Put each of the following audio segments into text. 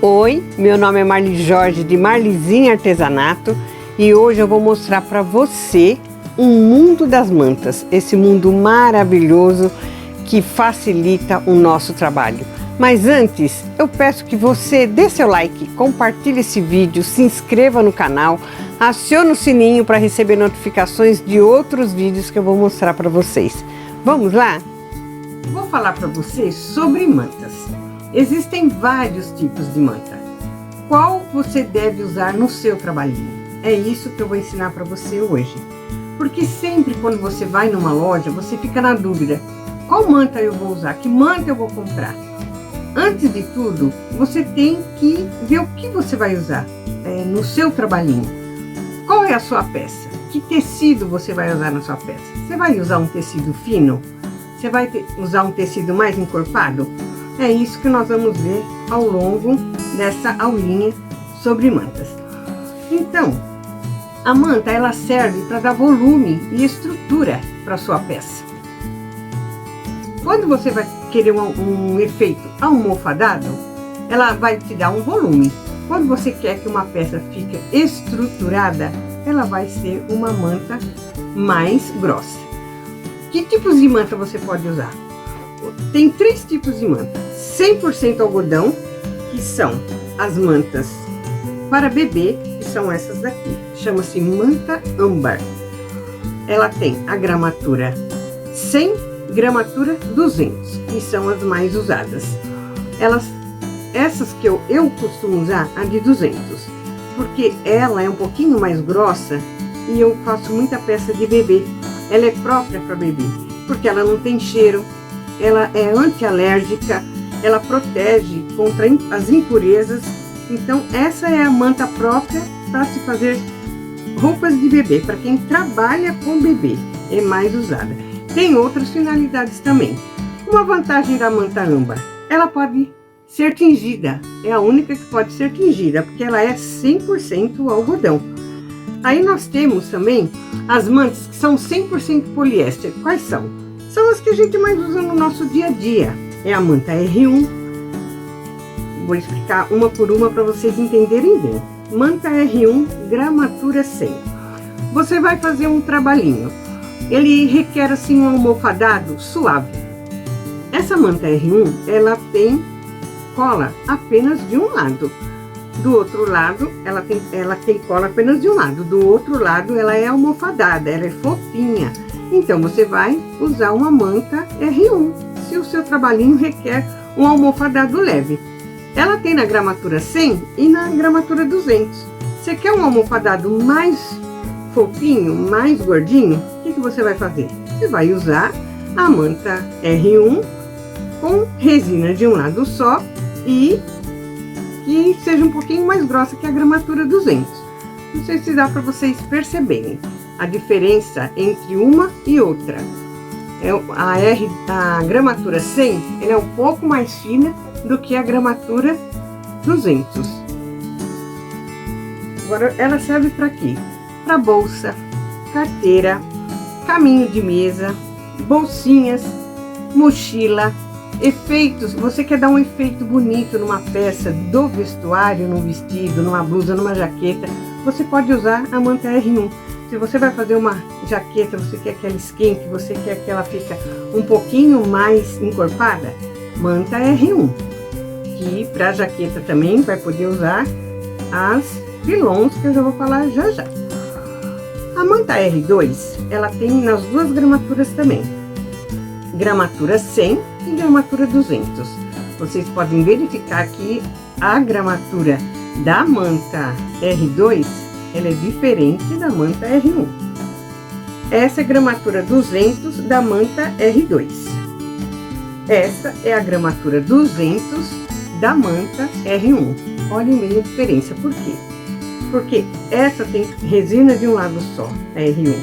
Oi, meu nome é Marli Jorge de Marlizinha Artesanato e hoje eu vou mostrar para você um mundo das mantas, esse mundo maravilhoso que facilita o nosso trabalho. Mas antes, eu peço que você dê seu like, compartilhe esse vídeo, se inscreva no canal, acione o sininho para receber notificações de outros vídeos que eu vou mostrar para vocês. Vamos lá? Vou falar para vocês sobre mantas. Existem vários tipos de manta. Qual você deve usar no seu trabalhinho? É isso que eu vou ensinar para você hoje. Porque sempre quando você vai numa loja, você fica na dúvida: qual manta eu vou usar? Que manta eu vou comprar? Antes de tudo, você tem que ver o que você vai usar no seu trabalhinho. Qual é a sua peça? Que tecido você vai usar na sua peça? Você vai usar um tecido fino? Você vai usar um tecido mais encorpado? É isso que nós vamos ver ao longo dessa aulinha sobre mantas. Então, a manta ela serve para dar volume e estrutura para sua peça. Quando você vai querer um efeito almofadado, ela vai te dar um volume. Quando você quer que uma peça fique estruturada, ela vai ser uma manta mais grossa. Que tipos de manta você pode usar? Tem três tipos de manta: 100% algodão, que são as mantas para bebê, que são essas daqui, chama-se manta âmbar. Ela tem a gramatura 100, gramatura 200, que são as mais usadas. Essas que eu costumo usar, a de 200, porque ela é um pouquinho mais grossa e eu faço muita peça de bebê. Ela é própria para bebê, porque ela não tem cheiro, ela é antialérgica, ela protege contra as impurezas. Então essa é a manta própria para se fazer roupas de bebê, para quem trabalha com bebê, é mais usada. Tem outras finalidades também. Uma vantagem da manta âmbar: ela pode ser tingida, é a única que pode ser tingida, porque ela é 100% algodão. Aí nós temos também as mantas que são 100% poliéster. Quais são? São as que a gente mais usa no nosso dia a dia. É a manta R1. Vou explicar uma por uma para vocês entenderem bem. Manta R1, gramatura 100. Você vai fazer um trabalhinho. Ele requer assim um almofadado suave. Essa manta R1, ela tem cola apenas de um lado. Do outro lado, ela tem cola apenas de um lado. Do outro lado, ela é almofadada, ela é fofinha. Então, você vai usar uma manta R1, se o seu trabalhinho requer um almofadado leve. Ela tem na gramatura 100 e na gramatura 200. Você quer um almofadado mais fofinho, mais gordinho? O que você vai fazer? Você vai usar a manta R1 com resina de um lado só e que seja um pouquinho mais grossa que a gramatura 200. Não sei se dá para vocês perceberem a diferença entre uma e outra. A gramatura 100 ela é um pouco mais fina do que a gramatura 200. Agora ela serve para quê? Para bolsa, carteira, caminho de mesa, bolsinhas, mochila, efeitos. Você quer dar um efeito bonito numa peça do vestuário, num vestido, numa blusa, numa jaqueta, você pode usar a manta R1. Se você vai fazer uma jaqueta, você quer que ela esquente, você quer que ela fique um pouquinho mais encorpada, manta R1. Que para jaqueta também vai poder usar as pilons, que eu já vou falar já já. A manta R2, ela tem nas duas gramaturas também, gramatura 100 e gramatura 200. Vocês podem verificar que a gramatura da manta R2 ela é diferente da manta R1. Essa é a gramatura 200 da manta R2. Essa é a gramatura 200 da manta R1. Olhem bem a diferença. Por quê? Porque essa tem resina de um lado só, a R1.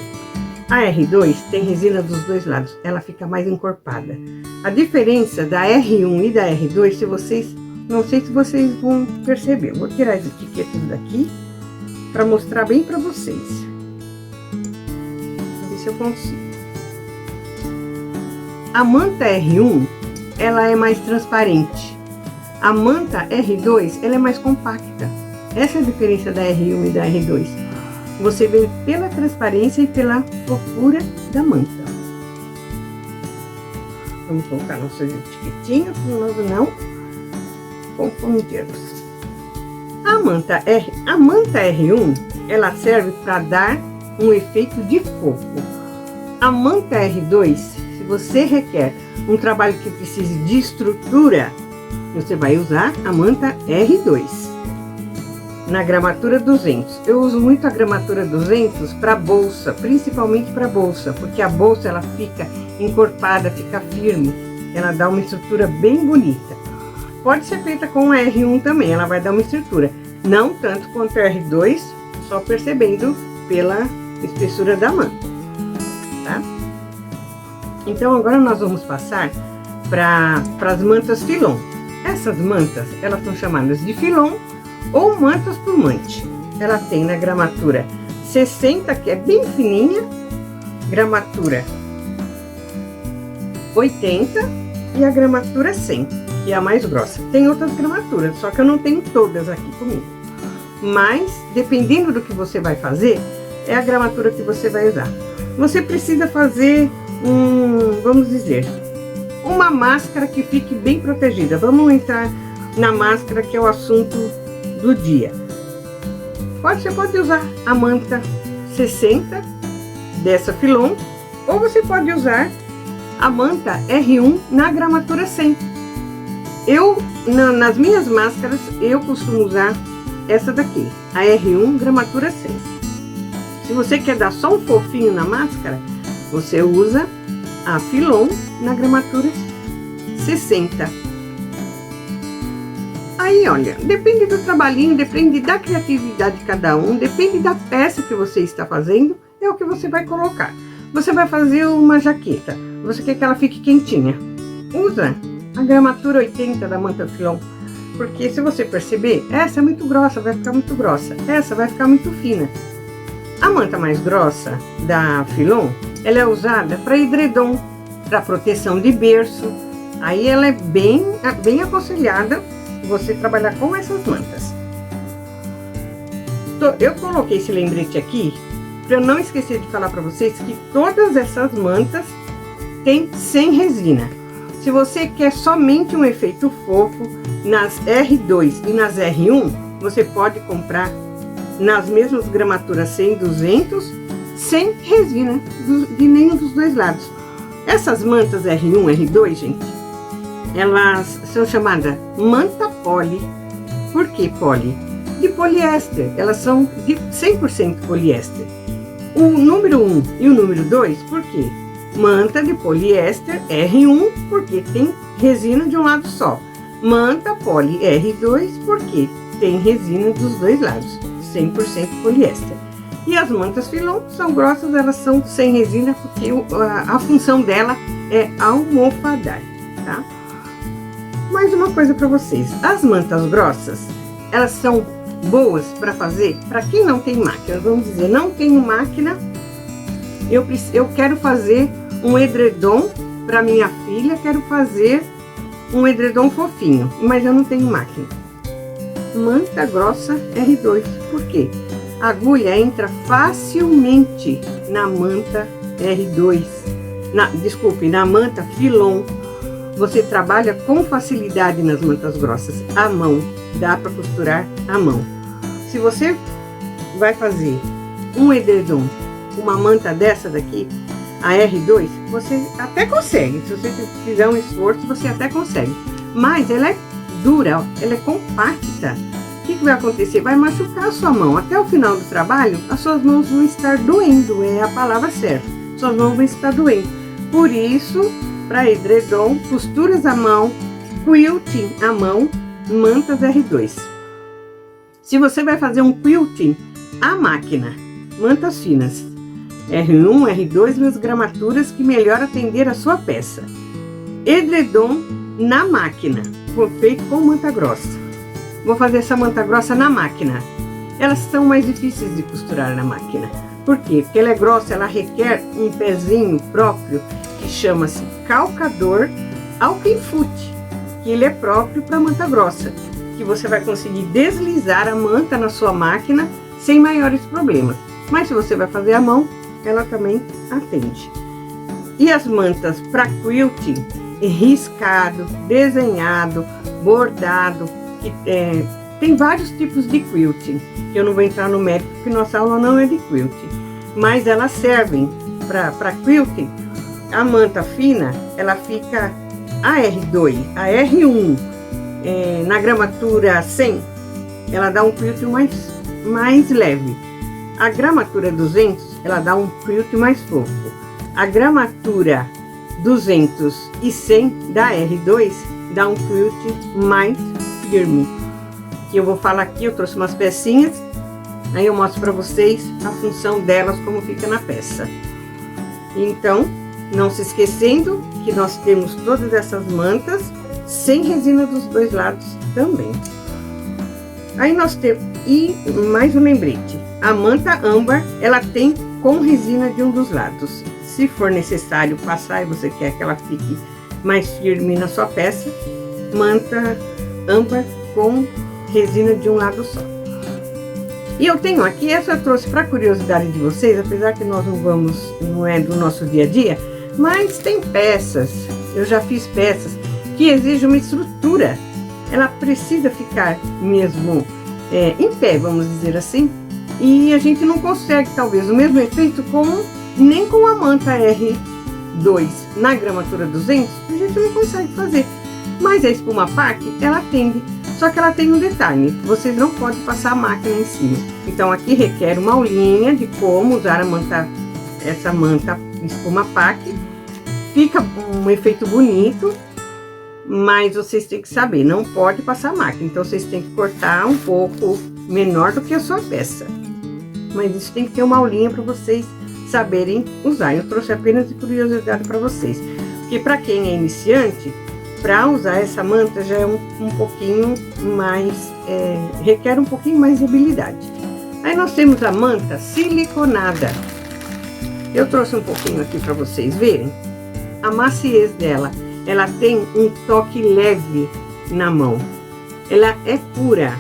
A R2 tem resina dos dois lados, ela fica mais encorpada. A diferença da R1 e da R2, não sei se vocês vão perceber. Eu vou tirar as etiquetas daqui para mostrar bem para vocês. Vou ver se eu consigo. A manta R1, ela é mais transparente. A manta R2, ela é mais compacta. Essa é a diferença da R1 e da R2. Você vê pela transparência e pela fofura da manta. Vamos colocar nossas etiquetinhas para nós não confundirmos. A manta R1, ela serve para dar um efeito de fofo. A manta R2, se você requer um trabalho que precise de estrutura, você vai usar a manta R2. Na gramatura 200, eu uso muito a gramatura 200 para bolsa, principalmente para bolsa, porque a bolsa ela fica encorpada, fica firme, ela dá uma estrutura bem bonita. Pode ser feita com a R1 também, ela vai dar uma estrutura, não tanto quanto a R2, só percebendo pela espessura da manta, tá? Então agora nós vamos passar para as mantas filon. Essas mantas, elas são chamadas de filon ou mantas plumante. Ela tem na gramatura 60, que é bem fininha, gramatura 80 e a gramatura 100, que é a mais grossa. Tem outras gramaturas, só que eu não tenho todas aqui comigo. Mas, dependendo do que você vai fazer, é a gramatura que você vai usar. Você precisa fazer vamos dizer, uma máscara que fique bem protegida. Vamos entrar na máscara, que é o assunto do dia. Você pode usar a manta 60 dessa filon, ou você pode usar a manta R1 na gramatura 100. Nas minhas máscaras, eu costumo usar essa daqui, a R1 gramatura 100. Se você quer dar só um fofinho na máscara, você usa a filon na gramatura 60. Aí, olha, depende do trabalhinho, depende da criatividade de cada um, depende da peça que você está fazendo, é o que você vai colocar. Você vai fazer uma jaqueta, você quer que ela fique quentinha, usa a gramatura 80 da manta filon, porque se você perceber, essa é muito grossa, vai ficar muito grossa, essa vai ficar muito fina. A manta mais grossa da filon, ela é usada para edredom, para proteção de berço. Aí ela é bem aconselhada você trabalhar com essas mantas. Eu coloquei esse lembrete aqui para eu não esquecer de falar para vocês que todas essas mantas têm sem resina. Se você quer somente um efeito fofo, nas R2 e nas R1, você pode comprar nas mesmas gramaturas 100, 200, sem resina de nenhum dos dois lados. Essas mantas R1, R2, gente, elas são chamadas manta poli. Por que poli? De poliéster, elas são de 100% poliéster. O número 1 e o número 2, por quê? Manta de poliéster R1, porque tem resina de um lado só. Manta poli R2, porque tem resina dos dois lados, 100% poliéster. E as mantas filon são grossas, elas são sem resina, porque a função dela é almofadar, tá? Mais uma coisa para vocês, as mantas grossas, elas são boas para fazer para quem não tem máquina. Vamos dizer, não tenho máquina, eu quero fazer um edredom para minha filha, quero fazer um edredom fofinho, mas eu não tenho máquina. Manta grossa R2, por quê? A agulha entra facilmente na manta R2, na manta filon. Você trabalha com facilidade nas mantas grossas, à mão, dá para costurar à mão. Se você vai fazer um edredom, uma manta dessa daqui, a R2, você até consegue, se você fizer um esforço, você até consegue. Mas ela é dura, ela é compacta. O que vai acontecer? Vai machucar a sua mão. Até o final do trabalho, as suas mãos vão estar doendo, é a palavra certa. Suas mãos vão estar doendo. Por isso, para edredom, costuras à mão, quilting à mão, mantas R2. Se você vai fazer um quilting à máquina, mantas finas, R1, R2 nas gramaturas que melhor atender a sua peça. Edredom na máquina, feito com manta grossa. Vou fazer essa manta grossa na máquina. Elas são mais difíceis de costurar na máquina. Por quê? Porque ela é grossa, ela requer um pezinho próprio que chama-se calcador alquimfute, que ele é próprio para manta grossa, que você vai conseguir deslizar a manta na sua máquina sem maiores problemas. Mas se você vai fazer à mão, ela também atende. E as mantas para quilting, riscado, desenhado, bordado, que tem vários tipos de quilting, que eu não vou entrar no mérito porque nossa aula não é de quilting, mas elas servem para quilting. A manta fina, ela fica a R2, a R1, na gramatura 100, ela dá um quilting mais leve. A gramatura 200, ela dá um quilting mais fofo. A gramatura 200 e 100 da R2 dá um quilting mais firme. Que eu vou falar aqui, eu trouxe umas pecinhas, aí eu mostro para vocês a função delas, como fica na peça. Então, não se esquecendo que nós temos todas essas mantas sem resina dos dois lados também. Aí nós temos, e mais um lembrete, a manta âmbar, ela tem com resina de um dos lados. Se for necessário passar e você quer que ela fique mais firme na sua peça, manta âmbar com resina de um lado só. E eu tenho aqui, essa eu trouxe para curiosidade de vocês, apesar que nós não é do nosso dia a dia, mas tem peças, eu já fiz peças que exigem uma estrutura, ela precisa ficar mesmo em pé, vamos dizer assim, e a gente não consegue talvez o mesmo efeito nem com a manta R2 na gramatura 200, a gente não consegue fazer, mas a espuma PAC, ela atende. Só que ela tem um detalhe, vocês não podem passar a máquina em cima. Então aqui requer uma aulinha de como usar essa manta espuma PAC. Fica um efeito bonito, mas vocês têm que saber, não pode passar a máquina. Então vocês têm que cortar um pouco menor do que a sua peça. Mas isso tem que ter uma aulinha para vocês saberem usar. Eu trouxe apenas de curiosidade para vocês. Porque para quem é iniciante, para usar essa manta já é um pouquinho mais, requer um pouquinho mais de habilidade. Aí nós temos a manta siliconada. Eu trouxe um pouquinho aqui para vocês verem. A maciez dela, ela tem um toque leve na mão. Ela é pura.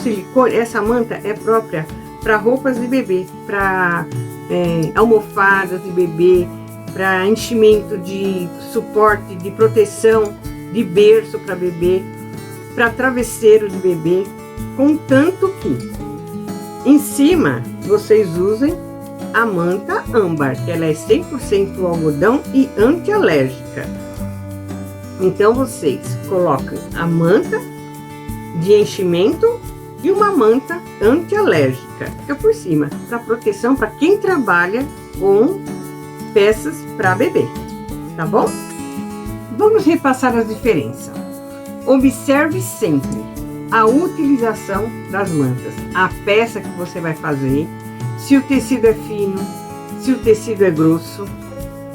Silicone, essa manta é própria para roupas de bebê, para almofadas de bebê, para enchimento de suporte, de proteção de berço para bebê, para travesseiro de bebê, contanto que em cima vocês usem a manta âmbar, que ela é 100% algodão e antialérgica. Então vocês colocam a manta de enchimento e uma manta antialérgica, fica por cima, para proteção para quem trabalha com peças para bebê, tá bom? Vamos repassar as diferenças. Observe sempre a utilização das mantas, a peça que você vai fazer, se o tecido é fino, se o tecido é grosso.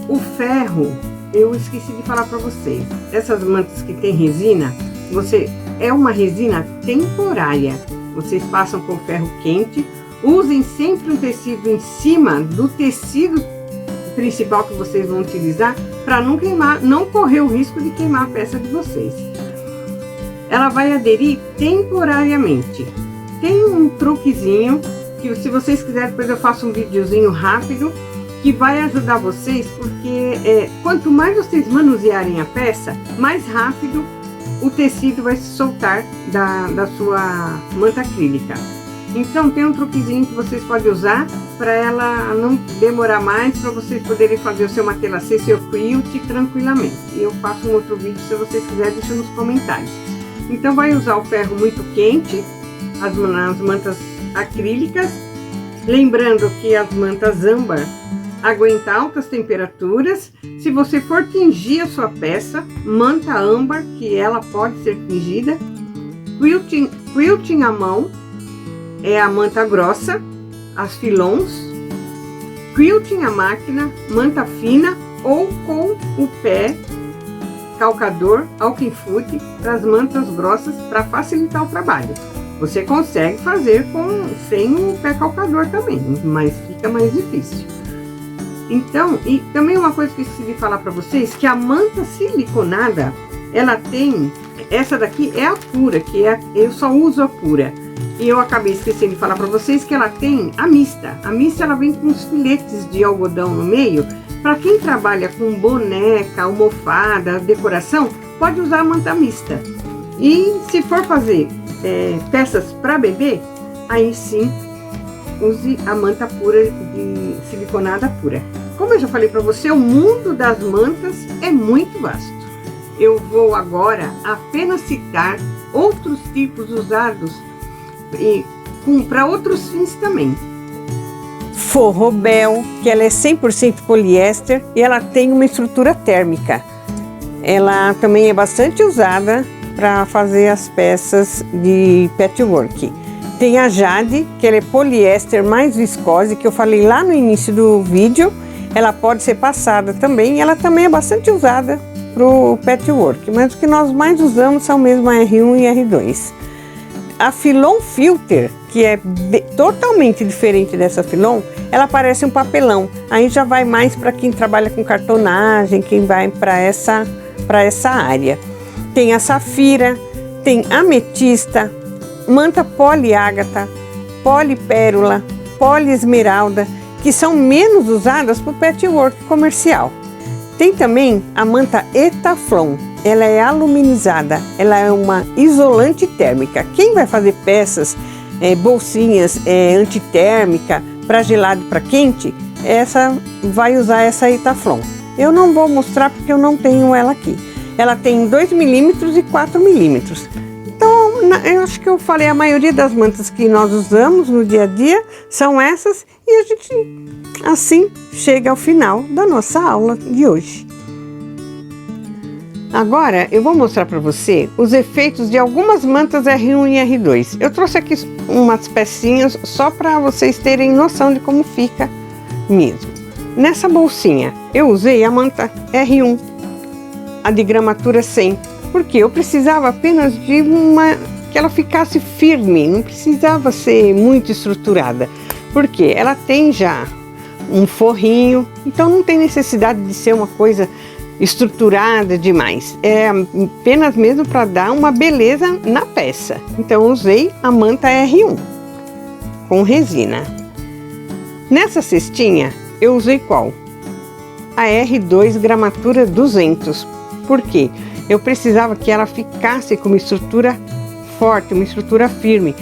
O ferro, eu esqueci de falar para vocês, essas mantas que tem resina, é uma resina temporária, vocês passam com ferro quente, usem sempre um tecido em cima do tecido principal que vocês vão utilizar, para não queimar, não correr o risco de queimar a peça de vocês. Ela vai aderir temporariamente. Tem um truquezinho que, se vocês quiserem, depois eu faço um videozinho rápido que vai ajudar vocês, porque quanto mais vocês manusearem a peça, mais rápido o tecido vai se soltar da sua manta acrílica. Então tem um truquezinho que vocês podem usar para ela não demorar mais, para vocês poderem fazer o seu matelassê, seu quilt tranquilamente. E eu faço um outro vídeo, se vocês quiserem, deixa nos comentários. Então vai usar o ferro muito quente, as mantas acrílicas, lembrando que as mantas âmbar aguentam altas temperaturas. Se você for tingir a sua peça, manta âmbar, que ela pode ser tingida. Quilting à mão é a manta grossa, as filons. Quilting à máquina, manta fina ou com o pé calcador, alquimfute, para as mantas grossas, para facilitar o trabalho. Você consegue fazer sem o pé calcador também, mas fica mais difícil. Então, e também uma coisa que eu esqueci de falar para vocês, que a manta siliconada, ela tem, essa daqui é a pura, eu só uso a pura. E eu acabei esquecendo de falar para vocês que ela tem a mista. A mista, ela vem com uns filetes de algodão no meio. Para quem trabalha com boneca, almofada, decoração, pode usar a manta mista. E se for fazer peças para bebê, aí sim use a manta pura, de siliconada pura. Como eu já falei para você, o mundo das mantas é muito vasto. Eu vou agora apenas citar outros tipos usados e para outros fins também. Forro Bel, que ela é 100% poliéster e ela tem uma estrutura térmica. Ela também é bastante usada para fazer as peças de patchwork. Tem a Jade, que ela é poliéster mais viscose, que eu falei lá no início do vídeo. Ela pode ser passada também, ela também é bastante usada para o patchwork, mas o que nós mais usamos são mesmo a R1 e a R2. A Filon Filter, que é totalmente diferente dessa Filon, ela parece um papelão. Aí já vai mais para quem trabalha com cartonagem, quem vai para essa área. Tem a Safira, tem ametista, manta poliágata, polipérola, poliesmeralda, que são menos usadas para o patchwork comercial. Tem também a manta Etaflon. Ela é aluminizada, ela é uma isolante térmica. Quem vai fazer peças, bolsinhas antitérmica para gelado e para quente, vai usar essa Etaflon. Eu não vou mostrar porque eu não tenho ela aqui. Ela tem 2 milímetros e 4 milímetros. Então, eu acho que eu falei, a maioria das mantas que nós usamos no dia a dia são essas, e a gente assim chega ao final da nossa aula de hoje. Agora eu vou mostrar para você os efeitos de algumas mantas R1 e R2. Eu trouxe aqui umas pecinhas só para vocês terem noção de como fica mesmo. Nessa bolsinha eu usei a manta R1, a de gramatura 100, porque eu precisava apenas de que ela ficasse firme, não precisava ser muito estruturada, porque ela tem já um forrinho, então não tem necessidade de ser uma coisa estruturada demais, é apenas mesmo para dar uma beleza na peça. Então eu usei a manta R1 com resina. Nessa cestinha eu usei qual? A R2 gramatura 200, porque eu precisava que ela ficasse com uma estrutura forte, uma estrutura firme,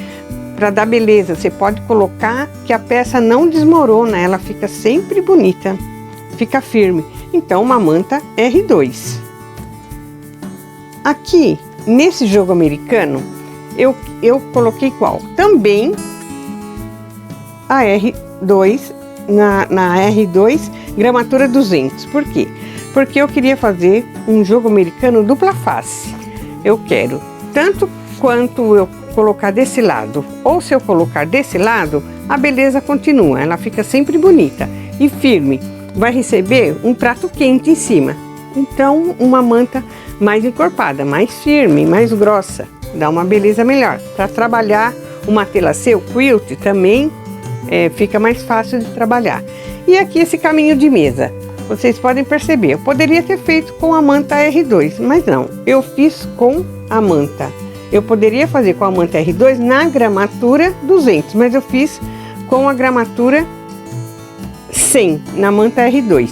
para dar beleza. Você pode colocar que a peça não desmorona, ela fica sempre bonita, fica firme. Então, uma manta R2. Aqui, nesse jogo americano, eu coloquei qual? Também a R2, na R2, gramatura 200. Por quê? Porque eu queria fazer um jogo americano dupla face. Eu quero, tanto quanto eu colocar desse lado, ou se eu colocar desse lado, a beleza continua, ela fica sempre bonita e firme. Vai receber um prato quente em cima. Então, uma manta mais encorpada, mais firme, mais grossa, dá uma beleza melhor. Para trabalhar o matelassé, o quilt, também fica mais fácil de trabalhar. E aqui esse caminho de mesa, vocês podem perceber, eu poderia ter feito com a manta R2, mas não, eu fiz com a manta. Eu poderia fazer com a manta R2 na gramatura 200, mas eu fiz com a gramatura 100 na manta R2.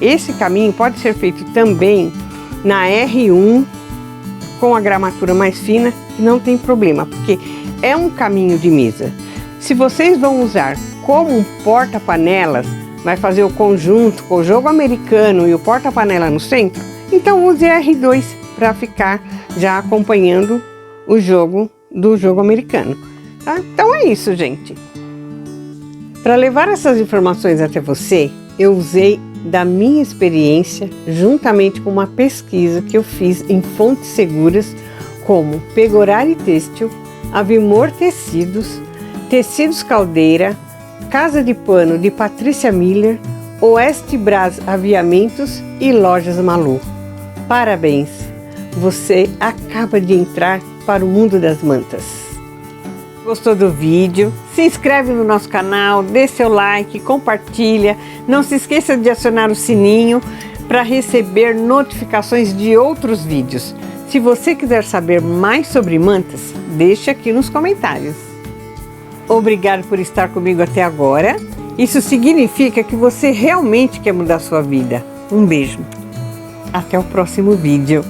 Esse caminho pode ser feito também na R1 com a gramatura mais fina, que não tem problema, porque é um caminho de mesa. Se vocês vão usar como um porta-panelas, vai fazer o conjunto com o jogo americano e o porta-panela no centro, então use a R2 para ficar já acompanhando o jogo do jogo americano, tá? Então é isso, gente. Para levar essas informações até você, eu usei da minha experiência, juntamente com uma pesquisa que eu fiz em fontes seguras, como Pegorari Têxtil, Avimor Tecidos, Tecidos Caldeira, Casa de Pano de Patrícia Miller, Oeste Brás Aviamentos e Lojas Malu. Parabéns! Você acaba de entrar para o mundo das mantas. Gostou do vídeo? Se inscreve no nosso canal, dê seu like, compartilha. Não se esqueça de acionar o sininho para receber notificações de outros vídeos. Se você quiser saber mais sobre mantas, deixe aqui nos comentários. Obrigado por estar comigo até agora. Isso significa que você realmente quer mudar sua vida. Um beijo. Até o próximo vídeo.